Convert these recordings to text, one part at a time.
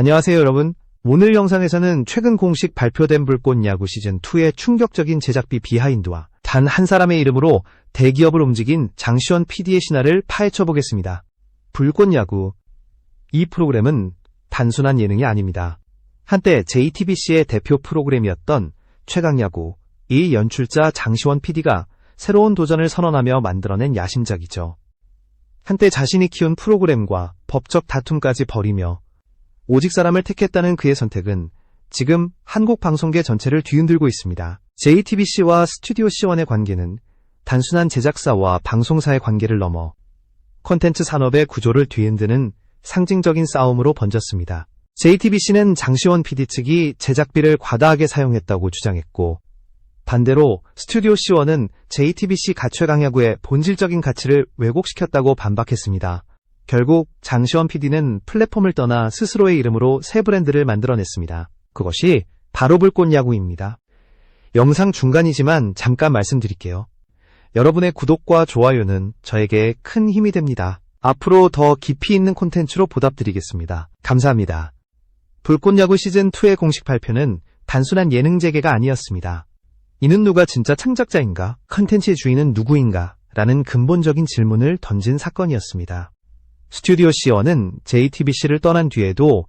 안녕하세요, 여러분. 오늘 영상에서는 최근 공식 발표된 불꽃야구 시즌2의 충격적인 제작비 비하인드와 단 한 사람의 이름으로 대기업을 움직인 장시원 PD의 신화를 파헤쳐 보겠습니다. 불꽃야구. 이 프로그램은 단순한 예능이 아닙니다. 한때 JTBC의 대표 프로그램이었던 최강야구, 이 연출자 장시원 PD가 새로운 도전을 선언하며 만들어낸 야심작이죠. 한때 자신이 키운 프로그램과 법적 다툼까지 벌이며 오직 사람을 택했다는 그의 선택은 지금 한국 방송계 전체를 뒤흔들고 있습니다. JTBC와 스튜디오 C1의 관계는 단순한 제작사와 방송사의 관계를 넘어 콘텐츠 산업의 구조를 뒤흔드는 상징적인 싸움으로 번졌습니다. JTBC는 장시원 PD 측이 제작비를 과다하게 사용했다고 주장했고, 반대로 스튜디오 C1은 JTBC 가최강야구의 본질적인 가치를 왜곡시켰다고 반박했습니다. 결국 장시원 PD는 플랫폼을 떠나 스스로의 이름으로 새 브랜드를 만들어냈습니다. 그것이 바로 불꽃야구입니다. 영상 중간이지만 잠깐 말씀드릴게요. 여러분의 구독과 좋아요는 저에게 큰 힘이 됩니다. 앞으로 더 깊이 있는 콘텐츠로 보답드리겠습니다. 감사합니다. 불꽃야구 시즌2의 공식 발표는 단순한 예능 재개가 아니었습니다. 이는 누가 진짜 창작자인가? 컨텐츠의 주인은 누구인가? 라는 근본적인 질문을 던진 사건이었습니다. 스튜디오 C1은 JTBC를 떠난 뒤에도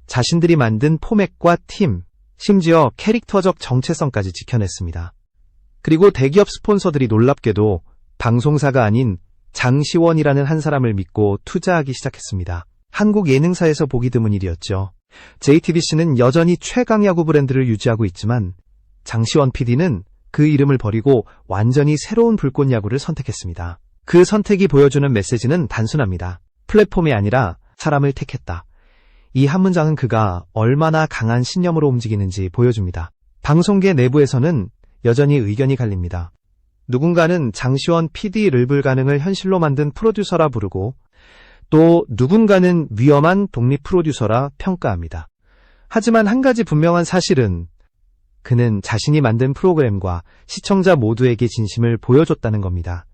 자신들이 만든 포맷과 팀, 심지어 캐릭터적 정체성까지 지켜냈습니다. 그리고 대기업 스폰서들이 놀랍게도 방송사가 아닌 장시원이라는 한 사람을 믿고 투자하기 시작했습니다. 한국 예능사에서 보기 드문 일이었죠. JTBC는 여전히 최강야구 브랜드를 유지하고 있지만 장시원 PD는 그 이름을 버리고 완전히 새로운 불꽃야구를 선택했습니다. 그 선택이 보여주는 메시지는 단순합니다. 플랫폼이 아니라 사람을 택했다. 이 한 문장은 그가 얼마나 강한 신념으로 움직이는지 보여줍니다. 방송계 내부에서는 여전히 의견이 갈립니다. 누군가는 장시원 PD 르블가능을 현실로 만든 프로듀서라 부르고, 또 누군가는 위험한 독립 프로듀서라 평가합니다. 하지만 한 가지 분명한 사실은 그는 자신이 만든 프로그램과 시청자 모두에게 진심을 보여줬다는 겁니다.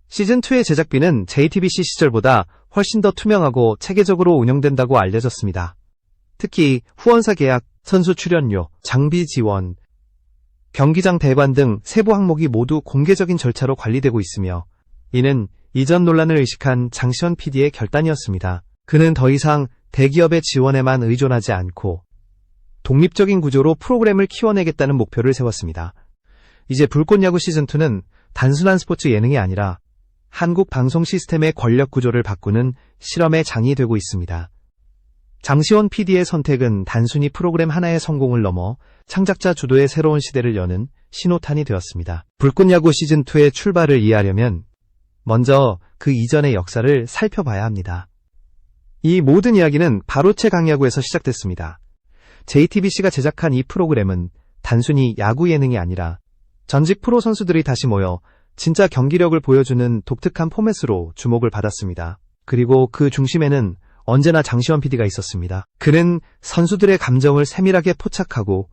시즌2의 제작비는 JTBC 시절보다 훨씬 더 투명하고 체계적으로 운영된다고 알려졌습니다. 특히 후원사 계약, 선수 출연료, 장비 지원, 경기장 대관 등 세부 항목이 모두 공개적인 절차로 관리되고 있으며, 이는 이전 논란을 의식한 장시원 PD의 결단이었습니다. 그는 더 이상 대기업의 지원에만 의존하지 않고 독립적인 구조로 프로그램을 키워내겠다는 목표를 세웠습니다. 이제 불꽃야구 시즌2는 단순한 스포츠 예능이 아니라 한국 방송 시스템의 권력 구조를 바꾸는 실험의 장이 되고 있습니다. 장시원 PD의 선택은 단순히 프로그램 하나의 성공을 넘어 창작자 주도의 새로운 시대를 여는 신호탄이 되었습니다. 불꽃야구 시즌2의 출발을 이해하려면 먼저 그 이전의 역사를 살펴봐야 합니다. 이 모든 이야기는 바로 최강야구에서 시작됐습니다. JTBC가 제작한 이 프로그램은 단순히 야구 예능이 아니라 전직 프로 선수들이 다시 모여 진짜 경기력을 보여주는 독특한 포맷으로 주목을 받았습니다. 그리고 그 중심에는 언제나 장시원 PD가 있었습니다. 그는 선수들의 감정을 세밀하게 포착하고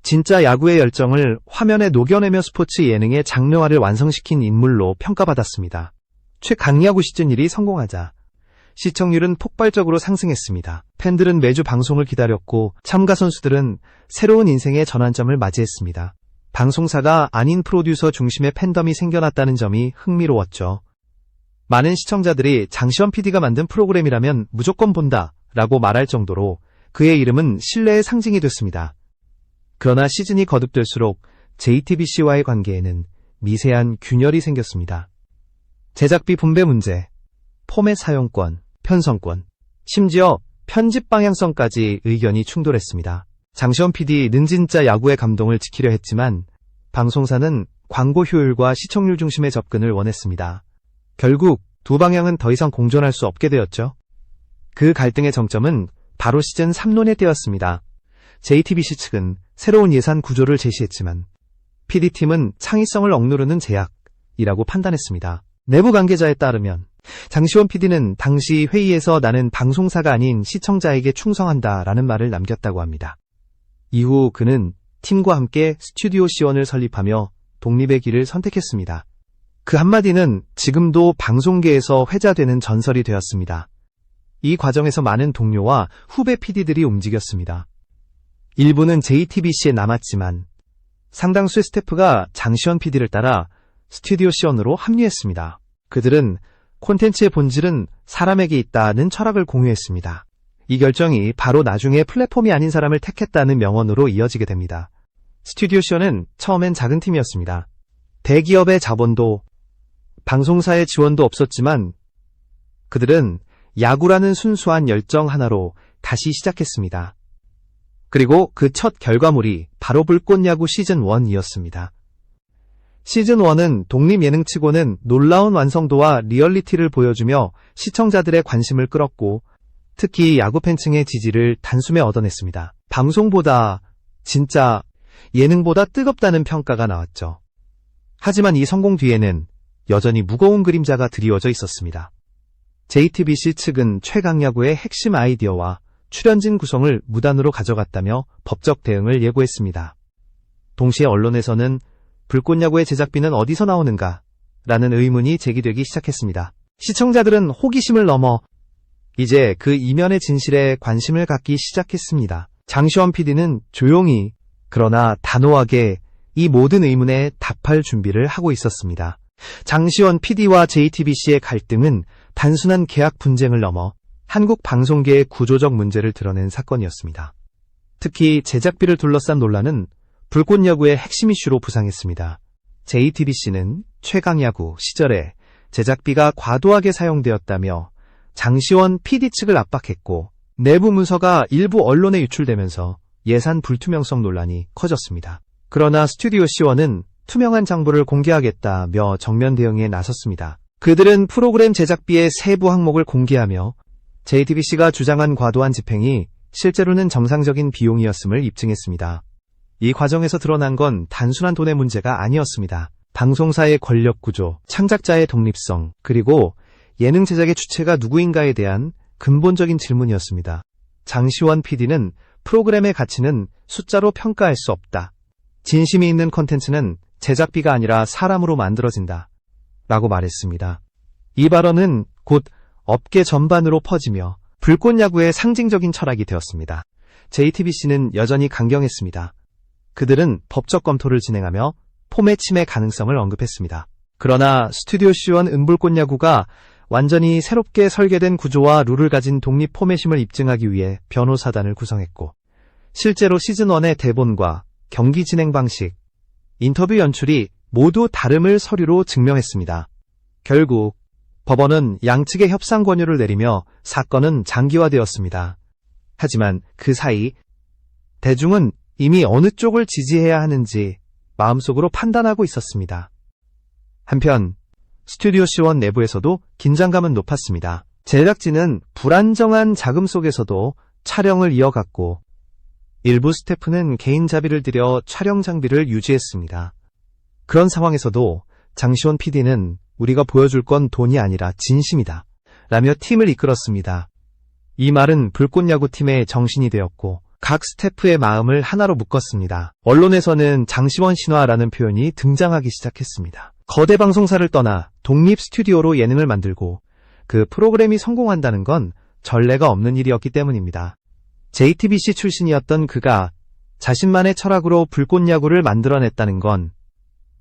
진짜 야구의 열정을 화면에 녹여내며 스포츠 예능의 장르화를 완성시킨 인물로 평가받았습니다. 최강야구 시즌1이 성공하자 시청률은 폭발적으로 상승했습니다. 팬들은 매주 방송을 기다렸고 참가 선수들은 새로운 인생의 전환점을 맞이했습니다. 방송사가 아닌 프로듀서 중심의 팬덤이 생겨났다는 점이 흥미로웠죠. 많은 시청자들이 장시원 PD가 만든 프로그램이라면 무조건 본다 라고 말할 정도로 그의 이름은 신뢰의 상징이 됐습니다. 그러나 시즌이 거듭될수록 JTBC와의 관계에는 미세한 균열이 생겼습니다. 제작비 분배 문제, 포맷 사용권, 편성권, 심지어 편집 방향성까지 의견이 충돌했습니다. 장시원 PD는 진짜 야구의 감동을 지키려 했지만 방송사는 광고 효율과 시청률 중심의 접근을 원했습니다. 결국 두 방향은 더 이상 공존할 수 없게 되었죠. 그 갈등의 정점은 바로 시즌 3론의 때였습니다. JTBC 측은 새로운 예산 구조를 제시했지만 PD팀은 창의성을 억누르는 제약이라고 판단했습니다. 내부 관계자에 따르면 장시원 PD는 당시 회의에서 나는 방송사가 아닌 시청자에게 충성한다라는 말을 남겼다고 합니다. 이후 그는 팀과 함께 스튜디오 C1을 설립하며 독립의 길을 선택했습니다. 그 한마디는 지금도 방송계에서 회자되는 전설이 되었습니다. 이 과정에서 많은 동료와 후배 PD들이 움직였습니다. 일부는 JTBC에 남았지만 상당수의 스태프가 장시원 PD를 따라 스튜디오 시원으로 합류했습니다. 그들은 콘텐츠의 본질은 사람에게 있다는 철학을 공유했습니다. 이 결정이 바로 나중에 플랫폼이 아닌 사람을 택했다는 명언으로 이어지게 됩니다. 스튜디오 시원은 처음엔 작은 팀이었습니다. 대기업의 자본도 방송사의 지원도 없었지만 그들은 야구라는 순수한 열정 하나로 다시 시작했습니다. 그리고 그 첫 결과물이 바로 불꽃야구 시즌1이었습니다. 시즌1은 독립예능치고는 놀라운 완성도와 리얼리티를 보여주며 시청자들의 관심을 끌었고 특히 야구 팬층의 지지를 단숨에 얻어냈습니다. 방송보다 진짜 예능보다 뜨겁다는 평가가 나왔죠. 하지만 이 성공 뒤에는 여전히 무거운 그림자가 드리워져 있었습니다. JTBC 측은 최강야구의 핵심 아이디어와 출연진 구성을 무단으로 가져갔다며 법적 대응을 예고했습니다. 동시에 언론에서는 불꽃야구의 제작비는 어디서 나오는가? 라는 의문이 제기되기 시작했습니다. 시청자들은 호기심을 넘어 이제 그 이면의 진실에 관심을 갖기 시작했습니다. 장시원 PD는 조용히 그러나 단호하게 이 모든 의문에 답할 준비를 하고 있었습니다. 장시원 PD와 JTBC의 갈등은 단순한 계약 분쟁을 넘어 한국 방송계의 구조적 문제를 드러낸 사건이었습니다. 특히 제작비를 둘러싼 논란은 불꽃야구의 핵심 이슈로 부상했습니다. JTBC는 최강야구 시절에 제작비가 과도하게 사용되었다며 장시원 PD 측을 압박했고 내부 문서가 일부 언론에 유출되면서 예산 불투명성 논란이 커졌습니다. 그러나 스튜디오 시원은 투명한 정보를 공개하겠다며 정면 대응에 나섰습니다. 그들은 프로그램 제작비의 세부 항목을 공개하며 JTBC가 주장한 과도한 집행이 실제로는 정상적인 비용이었음을 입증했습니다. 이 과정에서 드러난 건 단순한 돈의 문제가 아니었습니다. 방송사의 권력 구조, 창작자의 독립성, 그리고 예능 제작의 주체가 누구인가에 대한 근본적인 질문이었습니다. 장시원 PD는 프로그램의 가치는 숫자로 평가할 수 없다. 진심이 있는 콘텐츠는 제작비가 아니라 사람으로 만들어진다. 라고 말했습니다. 이 발언은 곧 업계 전반으로 퍼지며 불꽃야구의 상징적인 철학이 되었습니다. JTBC는 여전히 강경했습니다. 그들은 법적 검토를 진행하며 폼의 침해 가능성을 언급했습니다. 그러나 스튜디오 시원 은불꽃야구가 완전히 새롭게 설계된 구조와 룰을 가진 독립 포맷임을 입증하기 위해 변호사단을 구성했고 실제로 시즌1의 대본과 경기 진행 방식, 인터뷰 연출이 모두 다름을 서류로 증명했습니다. 결국 법원은 양측의 협상 권유를 내리며 사건은 장기화되었습니다. 하지만 그 사이 대중은 이미 어느 쪽을 지지해야 하는지 마음속으로 판단하고 있었습니다. 한편 스튜디오 시원 내부에서도 긴장감은 높았습니다. 제작진은 불안정한 자금 속에서도 촬영을 이어갔고 일부 스태프는 개인 자비를 들여 촬영 장비를 유지했습니다. 그런 상황에서도 장시원 PD는 우리가 보여줄 건 돈이 아니라 진심이다 라며 팀을 이끌었습니다. 이 말은 불꽃야구팀의 정신이 되었고 각 스태프의 마음을 하나로 묶었습니다. 언론에서는 장시원 신화라는 표현이 등장하기 시작했습니다. 거대 방송사를 떠나 독립 스튜디오로 예능을 만들고 그 프로그램이 성공한다는 건 전례가 없는 일이었기 때문입니다. JTBC 출신이었던 그가 자신만의 철학으로 불꽃야구를 만들어냈다는 건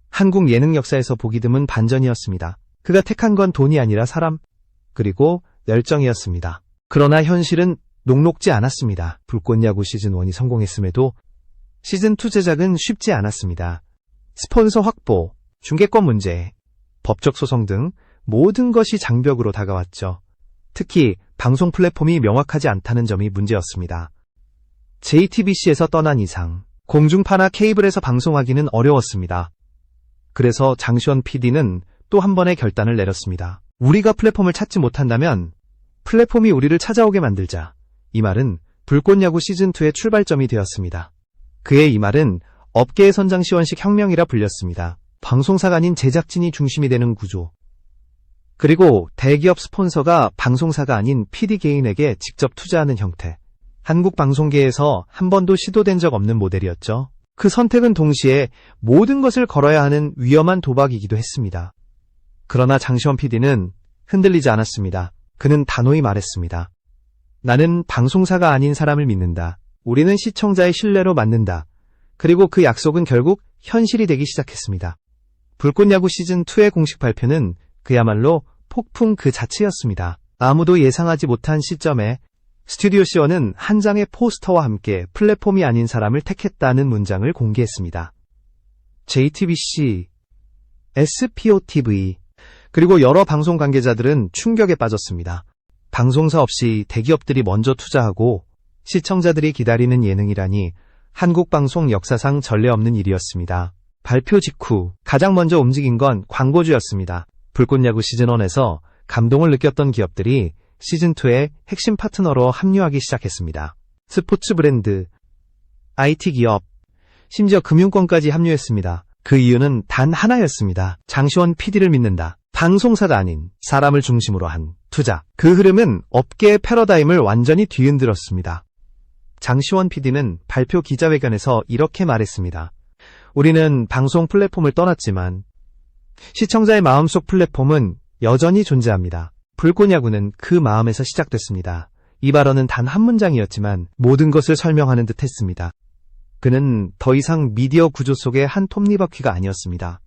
한국 예능 역사에서 보기 드문 반전이었습니다. 그가 택한 건 돈이 아니라 사람, 그리고 열정이었습니다. 그러나 현실은 녹록지 않았습니다. 불꽃야구 시즌1이 성공했음에도 시즌2 제작은 쉽지 않았습니다. 스폰서 확보, 중계권 문제, 법적 소송 등 모든 것이 장벽으로 다가왔죠. 특히 방송 플랫폼이 명확하지 않다는 점이 문제였습니다. JTBC에서 떠난 이상 공중파나 케이블에서 방송하기는 어려웠습니다. 그래서 장시원 PD는 또 한 번의 결단을 내렸습니다. 우리가 플랫폼을 찾지 못한다면 플랫폼이 우리를 찾아오게 만들자. 이 말은 불꽃야구 시즌2의 출발점이 되었습니다. 그의 이 말은 업계의 선장시원식 혁명이라 불렸습니다. 방송사가 아닌 제작진이 중심이 되는 구조. 그리고 대기업 스폰서가 방송사가 아닌 PD 개인에게 직접 투자하는 형태. 한국 방송계에서 한 번도 시도된 적 없는 모델이었죠. 그 선택은 동시에 모든 것을 걸어야 하는 위험한 도박이기도 했습니다. 그러나 장시원 PD는 흔들리지 않았습니다. 그는 단호히 말했습니다. 나는 방송사가 아닌 사람을 믿는다. 우리는 시청자의 신뢰로 맞는다. 그리고 그 약속은 결국 현실이 되기 시작했습니다. 불꽃야구 시즌2의 공식 발표는 그야말로 폭풍 그 자체였습니다. 아무도 예상하지 못한 시점에 스튜디오 C1은 한 장의 포스터와 함께 플랫폼이 아닌 사람을 택했다는 문장을 공개했습니다. JTBC, SPOTV, 그리고 여러 방송 관계자들은 충격에 빠졌습니다. 방송사 없이 대기업들이 먼저 투자하고 시청자들이 기다리는 예능이라니 한국 방송 역사상 전례 없는 일이었습니다. 발표 직후 가장 먼저 움직인 건 광고주였습니다. 불꽃야구 시즌1에서 감동을 느꼈던 기업들이 시즌2의 핵심 파트너로 합류하기 시작했습니다. 스포츠 브랜드, IT 기업, 심지어 금융권까지 합류했습니다. 그 이유는 단 하나였습니다. 장시원 PD를 믿는다. 방송사가 아닌 사람을 중심으로 한 투자. 그 흐름은 업계의 패러다임을 완전히 뒤흔들었습니다. 장시원 PD는 발표 기자회견에서 이렇게 말했습니다. 우리는 방송 플랫폼을 떠났지만 시청자의 마음속 플랫폼은 여전히 존재합니다. 불꽃야구는 그 마음에서 시작됐습니다. 이 발언은 단 한 문장이었지만 모든 것을 설명하는 듯 했습니다. 그는 더 이상 미디어 구조 속의 한 톱니바퀴가 아니었습니다.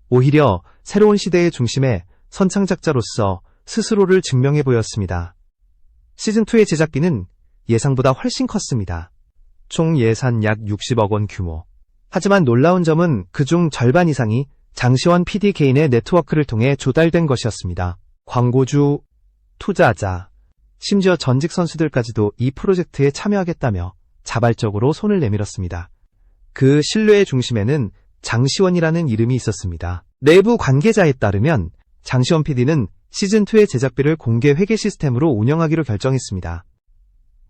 오히려 새로운 시대의 중심에 선창작자로서 스스로를 증명해 보였습니다. 시즌2의 제작비는 예상보다 훨씬 컸습니다. 총 예산 약 60억 원 규모. 하지만 놀라운 점은 그중 절반 이상이 장시원 PD 개인의 네트워크를 통해 조달된 것이었습니다. 광고주, 투자자, 심지어 전직 선수들까지도 이 프로젝트에 참여하겠다며 자발적으로 손을 내밀었습니다. 그 신뢰의 중심에는 장시원이라는 이름이 있었습니다. 내부 관계자에 따르면 장시원 PD는 시즌2의 제작비를 공개 회계 시스템으로 운영하기로 결정했습니다.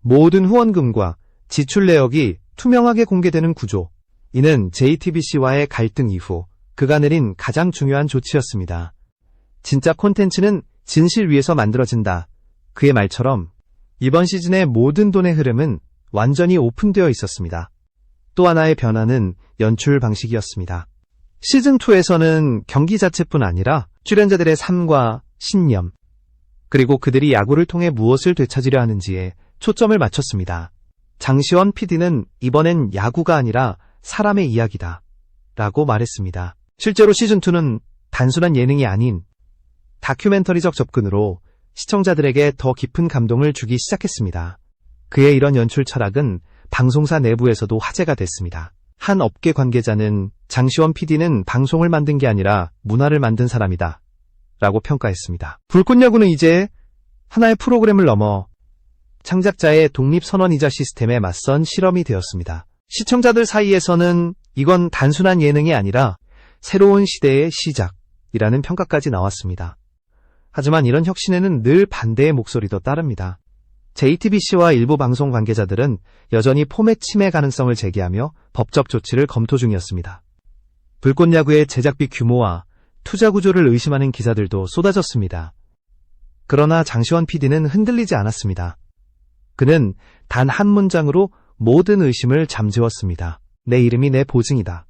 모든 후원금과 지출 내역이 투명하게 공개되는 구조. 이는 JTBC와의 갈등 이후 그가 내린 가장 중요한 조치였습니다. 진짜 콘텐츠는 진실 위에서 만들어진다. 그의 말처럼 이번 시즌의 모든 돈의 흐름은 완전히 오픈되어 있었습니다. 또 하나의 변화는 연출 방식이었습니다. 시즌2에서는 경기 자체뿐 아니라 출연자들의 삶과 신념, 그리고 그들이 야구를 통해 무엇을 되찾으려 하는지에 초점을 맞췄습니다. 장시원 PD는 이번엔 야구가 아니라 사람의 이야기다 라고 말했습니다. 실제로 시즌2는 단순한 예능이 아닌 다큐멘터리적 접근으로 시청자들에게 더 깊은 감동을 주기 시작했습니다. 그의 이런 연출 철학은 방송사 내부에서도 화제가 됐습니다. 한 업계 관계자는 장시원 PD는 방송을 만든 게 아니라 문화를 만든 사람이다 라고 평가했습니다. 불꽃야구는 이제 하나의 프로그램을 넘어 창작자의 독립선언이자 시스템에 맞선 실험이 되었습니다. 시청자들 사이에서는 이건 단순한 예능이 아니라 새로운 시대의 시작이라는 평가까지 나왔습니다. 하지만 이런 혁신에는 늘 반대의 목소리도 따릅니다. JTBC와 일부 방송 관계자들은 여전히 포맷 침해 가능성을 제기하며 법적 조치를 검토 중이었습니다. 불꽃야구의 제작비 규모와 투자 구조를 의심하는 기사들도 쏟아졌습니다. 그러나 장시원 PD는 흔들리지 않았습니다. 그는 단 한 문장으로 모든 의심을 잠재웠습니다. 내 이름이 내 보증이다.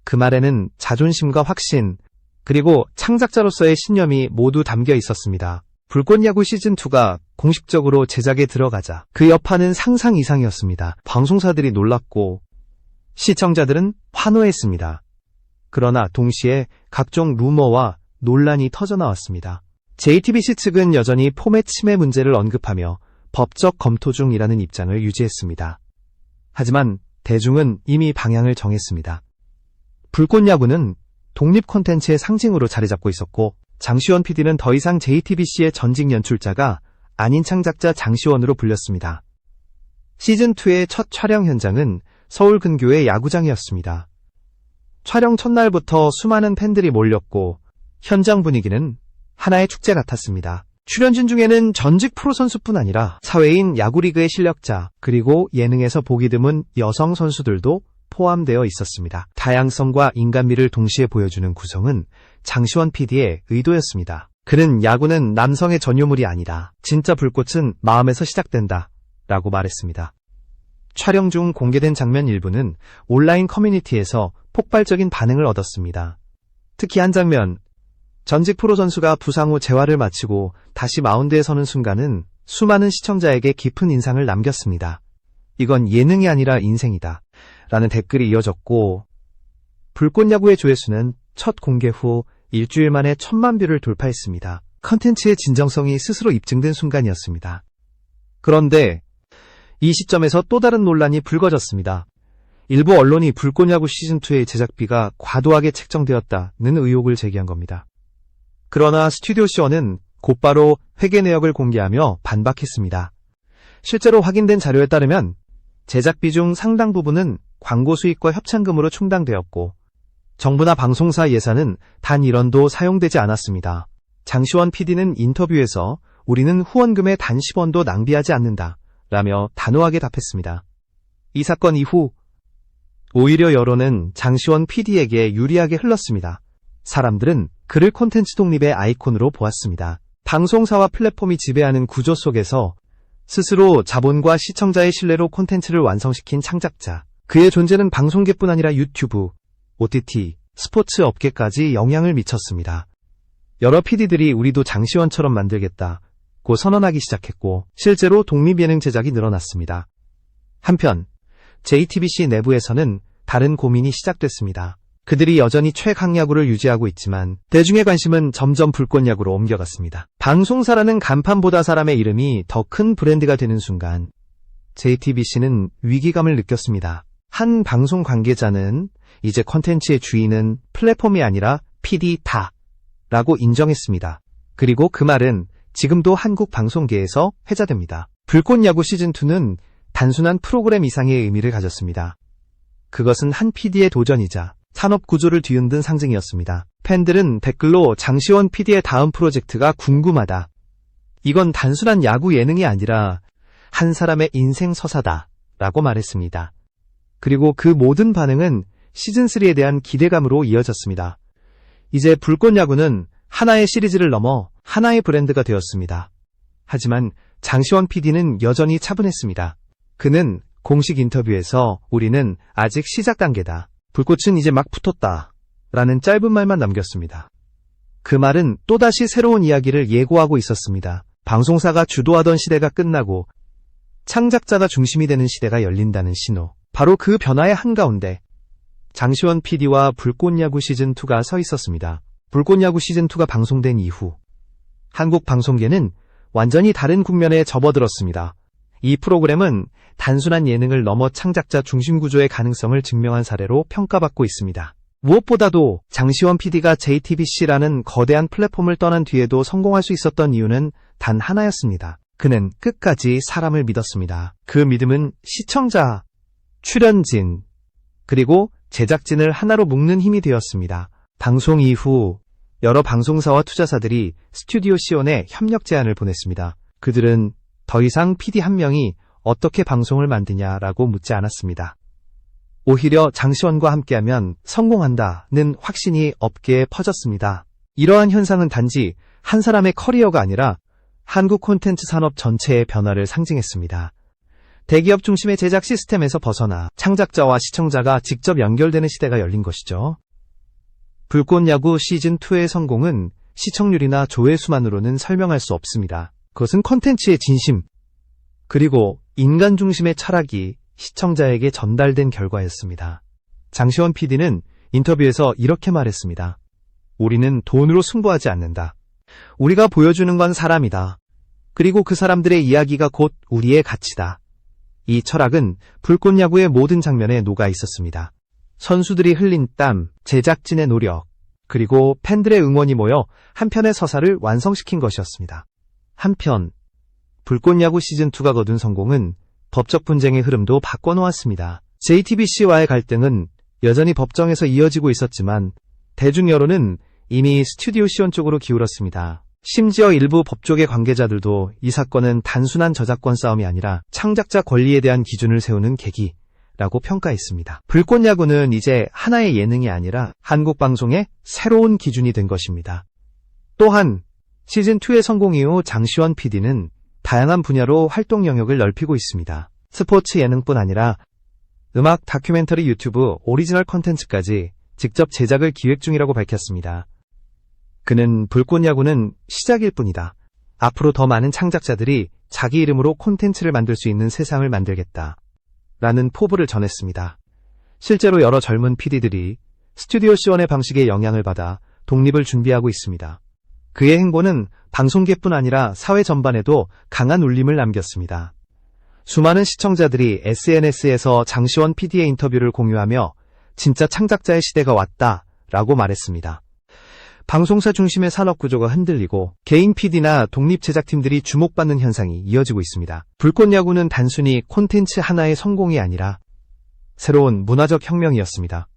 그 말에는 자존심과 확신, 그리고 창작자로서의 신념이 모두 담겨 있었습니다. 불꽃야구 시즌2가 공식적으로 제작에 들어가자 그 여파는 상상 이상이었습니다. 방송사들이 놀랐고 시청자들은 환호했습니다. 그러나 동시에 각종 루머와 논란이 터져나왔습니다. JTBC 측은 여전히 포맷 침해 문제를 언급하며 법적 검토 중이라는 입장을 유지했습니다. 하지만 대중은 이미 방향을 정했습니다. 불꽃야구는 독립 콘텐츠의 상징으로 자리 잡고 있었고 장시원 PD는 더 이상 JTBC의 전직 연출자가 아닌 창작자 장시원으로 불렸습니다. 시즌2의 첫 촬영 현장은 서울 근교의 야구장이었습니다. 촬영 첫날부터 수많은 팬들이 몰렸고 현장 분위기는 하나의 축제 같았습니다. 출연진 중에는 전직 프로 선수뿐 아니라 사회인 야구리그의 실력자, 그리고 예능에서 보기 드문 여성 선수들도 포함되어 있었습니다. 다양성과 인간미를 동시에 보여주는 구성은 장시원 PD의 의도였습니다. 그는 야구는 남성의 전유물이 아니다. 진짜 불꽃은 마음에서 시작된다 라고 말했습니다. 촬영 중 공개된 장면 일부는 온라인 커뮤니티에서 폭발적인 반응을 얻었습니다. 특히 한 장면, 전직 프로 선수가 부상 후 재활을 마치고 다시 마운드에 서는 순간은 수많은 시청자에게 깊은 인상을 남겼습니다. 이건 예능이 아니라 인생이다 라는 댓글이 이어졌고, 불꽃야구의 조회수는 첫 공개 후 일주일 만에 1000만 뷰를 돌파했습니다. 컨텐츠의 진정성이 스스로 입증된 순간이었습니다. 그런데 이 시점에서 또 다른 논란이 불거졌습니다. 일부 언론이 불꽃야구 시즌2의 제작비가 과도하게 책정되었다는 의혹을 제기한 겁니다. 그러나 스튜디오 C1은 곧바로 회계 내역을 공개하며 반박했습니다. 실제로 확인된 자료에 따르면 제작비 중 상당 부분은 광고 수익과 협찬금으로 충당되었고, 정부나 방송사 예산은 단 1원도 사용되지 않았습니다. 장시원 PD는 인터뷰에서 우리는 후원금에 단 10원도 낭비하지 않는다 라며 단호하게 답했습니다. 이 사건 이후 오히려 여론은 장시원 PD에게 유리하게 흘렀습니다. 사람들은 그를 콘텐츠 독립의 아이콘으로 보았습니다. 방송사와 플랫폼이 지배하는 구조 속에서 스스로 자본과 시청자의 신뢰로 콘텐츠를 완성시킨 창작자. 그의 존재는 방송계뿐 아니라 유튜브, OTT, 스포츠 업계까지 영향을 미쳤습니다. 여러 PD들이 우리도 장시원처럼 만들겠다고 선언하기 시작했고, 실제로 독립예능 제작이 늘어났습니다. 한편 JTBC 내부에서는 다른 고민이 시작됐습니다. 그들이 여전히 최강야구를 유지하고 있지만 대중의 관심은 점점 불꽃야구로 옮겨갔습니다. 방송사라는 간판보다 사람의 이름이 더 큰 브랜드가 되는 순간 JTBC는 위기감을 느꼈습니다. 한 방송 관계자는 이제 콘텐츠의 주인은 플랫폼이 아니라 PD다 라고 인정했습니다. 그리고 그 말은 지금도 한국 방송계에서 회자됩니다. 불꽃야구 시즌2는 단순한 프로그램 이상의 의미를 가졌습니다. 그것은 한 PD의 도전이자 산업 구조를 뒤흔든 상징이었습니다. 팬들은 댓글로 장시원 PD의 다음 프로젝트가 궁금하다. 이건 단순한 야구 예능이 아니라 한 사람의 인생 서사다 라고 말했습니다. 그리고 그 모든 반응은 시즌3에 대한 기대감으로 이어졌습니다. 이제 불꽃야구는 하나의 시리즈를 넘어 하나의 브랜드가 되었습니다. 하지만 장시원 PD는 여전히 차분했습니다. 그는 공식 인터뷰에서 우리는 아직 시작 단계다. 불꽃은 이제 막 붙었다. 라는 짧은 말만 남겼습니다. 그 말은 또다시 새로운 이야기를 예고하고 있었습니다. 방송사가 주도하던 시대가 끝나고 창작자가 중심이 되는 시대가 열린다는 신호. 바로 그 변화의 한가운데 장시원 PD와 불꽃야구 시즌2가 서 있었습니다. 불꽃야구 시즌2가 방송된 이후 한국 방송계는 완전히 다른 국면에 접어들었습니다. 이 프로그램은 단순한 예능을 넘어 창작자 중심 구조의 가능성을 증명한 사례로 평가받고 있습니다. 무엇보다도 장시원 PD가 JTBC라는 거대한 플랫폼을 떠난 뒤에도 성공할 수 있었던 이유는 단 하나였습니다. 그는 끝까지 사람을 믿었습니다. 그 믿음은 시청자, 출연진, 그리고 제작진을 하나로 묶는 힘이 되었습니다. 방송 이후 여러 방송사와 투자사들이 스튜디오 C1에 협력 제안을 보냈습니다. 그들은 더 이상 PD 한 명이 어떻게 방송을 만드냐라고 묻지 않았습니다. 오히려 장시원과 함께하면 성공한다는 확신이 업계에 퍼졌습니다. 이러한 현상은 단지 한 사람의 커리어가 아니라 한국 콘텐츠 산업 전체의 변화를 상징했습니다. 대기업 중심의 제작 시스템에서 벗어나 창작자와 시청자가 직접 연결되는 시대가 열린 것이죠. 불꽃야구 시즌2의 성공은 시청률이나 조회수만으로는 설명할 수 없습니다. 그것은 콘텐츠의 진심, 그리고 인간 중심의 철학이 시청자에게 전달된 결과였습니다. 장시원 PD는 인터뷰에서 이렇게 말했습니다. 우리는 돈으로 승부하지 않는다. 우리가 보여주는 건 사람이다. 그리고 그 사람들의 이야기가 곧 우리의 가치다. 이 철학은 불꽃야구의 모든 장면에 녹아 있었습니다. 선수들이 흘린 땀, 제작진의 노력, 그리고 팬들의 응원이 모여 한 편의 서사를 완성시킨 것이었습니다. 한편 불꽃야구 시즌2가 거둔 성공은 법적 분쟁의 흐름도 바꿔놓았습니다. JTBC와의 갈등은 여전히 법정에서 이어지고 있었지만 대중 여론은 이미 스튜디오 C1 쪽으로 기울었습니다. 심지어 일부 법조계 관계자들도 이 사건은 단순한 저작권 싸움이 아니라 창작자 권리에 대한 기준을 세우는 계기라고 평가했습니다. 불꽃야구는 이제 하나의 예능이 아니라 한국 방송의 새로운 기준이 된 것입니다. 또한 시즌2의 성공 이후 장시원 PD는 다양한 분야로 활동 영역을 넓히고 있습니다. 스포츠 예능뿐 아니라 음악, 다큐멘터리, 유튜브, 오리지널 콘텐츠까지 직접 제작을 기획 중이라고 밝혔습니다. 그는 불꽃야구는 시작일 뿐이다. 앞으로 더 많은 창작자들이 자기 이름으로 콘텐츠를 만들 수 있는 세상을 만들겠다. 라는 포부를 전했습니다. 실제로 여러 젊은 PD들이 스튜디오 C1의 방식에 영향을 받아 독립을 준비하고 있습니다. 그의 행보는 방송계뿐 아니라 사회 전반에도 강한 울림을 남겼습니다. 수많은 시청자들이 SNS에서 장시원 PD의 인터뷰를 공유하며 진짜 창작자의 시대가 왔다 라고 말했습니다. 방송사 중심의 산업구조가 흔들리고 개인 PD나 독립 제작팀들이 주목받는 현상이 이어지고 있습니다. 불꽃야구는 단순히 콘텐츠 하나의 성공이 아니라 새로운 문화적 혁명이었습니다.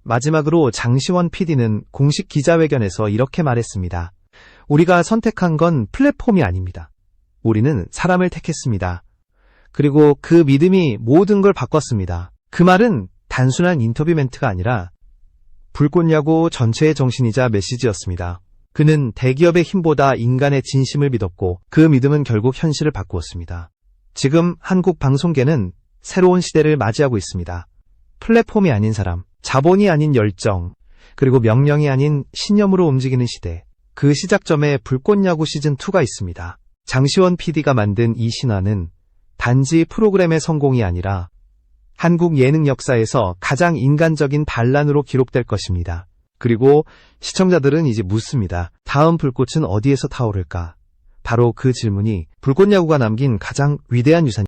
마지막으로 장시원 PD는 공식 기자회견에서 이렇게 말했습니다. 우리가 선택한 건 플랫폼이 아닙니다. 우리는 사람을 택했습니다. 그리고 그 믿음이 모든 걸 바꿨습니다. 그 말은 단순한 인터뷰 멘트가 아니라 불꽃야구 전체의 정신이자 메시지였습니다. 그는 대기업의 힘보다 인간의 진심을 믿었고 그 믿음은 결국 현실을 바꾸었습니다. 지금 한국 방송계는 새로운 시대를 맞이하고 있습니다. 플랫폼이 아닌 사람, 자본이 아닌 열정, 그리고 명령이 아닌 신념으로 움직이는 시대. 그 시작점에 불꽃야구 시즌2가 있습니다. 장시원 PD가 만든 이 신화는 단지 프로그램의 성공이 아니라 한국 예능 역사에서 가장 인간적인 반란으로 기록될 것입니다. 그리고 시청자들은 이제 묻습니다. 다음 불꽃은 어디에서 타오를까? 바로 그 질문이 불꽃야구가 남긴 가장 위대한 유산입니다.